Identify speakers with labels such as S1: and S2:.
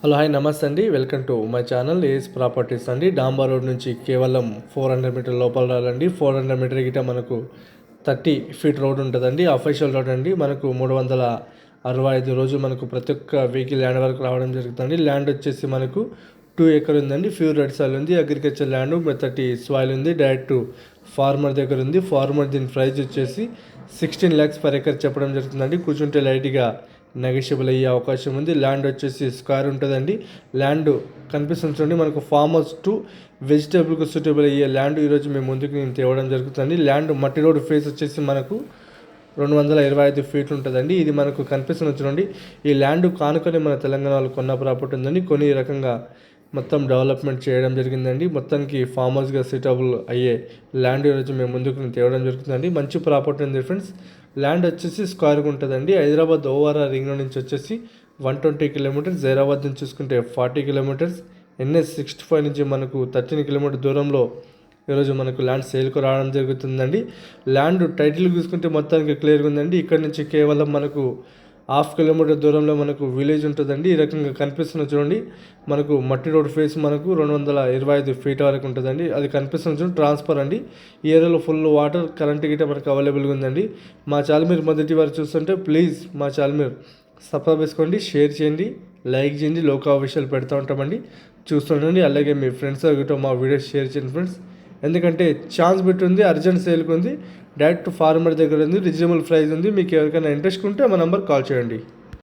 S1: Hello hi నమస్తే అండి. Welcome to my channel AS properties అండి. డాంబా రోడ్ నుంచి కేవలం 400 మీటర్ లోపల రాలండి. 400 మీటర్ గిట మనకు 30 ఫీట్ రోడ్ ఉంటుందండి. అఫీషియల్ రోడ్ అండి. మనకు 365 రోజు మనకు ప్రతి ఒక్క వెహికల్ ల్యాండ్ వరకు రావడం జరుగుతుంది. ల్యాండ్ వచ్చేసి మనకు 2 ఎకర్ ఉందండి. ప్యూర్ రెడ్ సాయిల్ ఉంది. అగ్రికల్చర్ ల్యాండ్ మెత్తటి సాయిల్ ఉంది. డైరెక్ట్ ఫార్మర్ దగ్గర ఉంది. ఫార్మర్ దీని ప్రైస్ వచ్చేసి 16 lakhs పర్ ఎకర్ చెప్పడం జరుగుతుందండి. కూర్చుంటే లైట్గా నెగోషియబుల్ అయ్యే అవకాశం ఉంది. ల్యాండ్ వచ్చేసి స్క్వేర్ ఉంటుందండి. ల్యాండ్ కనిపిస్తుంది చూడండి. మనకు ఫామ్ హౌస్ టు వెజిటేబుల్కి సూటబుల్ అయ్యే ల్యాండ్ ఈరోజు మేము ముందుకు నేను తేవడం జరుగుతుంది. ల్యాండ్ మట్టి రోడ్ ఫేస్ వచ్చేసి మనకు 225 ఫీట్లు ఉంటుందండి. ఇది మనకు కనిపిస్తుంది చూడండి. ఈ ల్యాండ్ కానుకొని మన తెలంగాణలో కొన్న ప్రాపర్టీ ఉందండి. కొన్ని రకంగా మొత్తం డెవలప్మెంట్ చేయడం జరిగిందండి. మొత్తానికి ఫామ్ హౌస్గా సూటబుల్ అయ్యే ల్యాండ్ ఈరోజు మేము ముందుకు తేవడం జరుగుతుందండి. మంచి ప్రాపర్టీ ఉంది ఫ్రెండ్స్. ల్యాండ్ వచ్చేసి స్క్వేర్గా ఉంటుందండి. హైదరాబాద్ ఓఆర్ఆర్ రింగ్ రోడ్ నుంచి వచ్చేసి 120 కిలోమీటర్స్, హైదరాబాద్ నుంచి చూసుకుంటే 40 కిలోమీటర్స్, NH 65 నుంచి మనకు 13 కిలోమీటర్ దూరంలో ఈరోజు మనకు ల్యాండ్ సేల్కు రావడం జరుగుతుందండి. ల్యాండ్ టైటిల్ చూసుకుంటే మొత్తానికి క్లియర్గా ఉందండి. ఇక్కడ నుంచి కేవలం మనకు 1/2 కిలోమీటర్ దూరంలో మనకు విలేజ్ ఉంటుందండి. ఈ రకంగా కనిపిస్తున్న చూడండి. మనకు మట్టి రోడ్ ఫేస్ మనకు 225 ఫీట్ వరకు ఉంటుందండి. అది కనిపిస్తున్న చూడండి ట్రాన్స్ఫర్ అండి. ఈ ఏరియాలో ఫుల్ వాటర్ కరెంట్ గిట్ట మనకు అవైలబుల్గా ఉందండి. మా ఛానల్ మీరు మొదటి వారు చూస్తుంటే ప్లీజ్ మా ఛానల్ మీరు సబ్స్క్రైబ్ చేసుకోండి, షేర్ చేయండి, లైక్ చేయండి. లోక విషయాలు పెడతా ఉంటామండి, చూస్తుండండి. అలాగే మీ ఫ్రెండ్స్ గిట్ట మా వీడియోస్ షేర్ చేయండి ఫ్రెండ్స్. ఎందుకంటే ఛాన్స్ పెట్టుంది, అర్జెంట్ సేల్కి ఉంది, డైరెక్ట్ ఫార్మర్ దగ్గర ఉంది, రీజనబుల్ ప్రైస్ ఉంది. మీకు ఎవరికైనా ఇంట్రెస్ట్ ఉంటే మా నెంబర్ కాల్ చేయండి.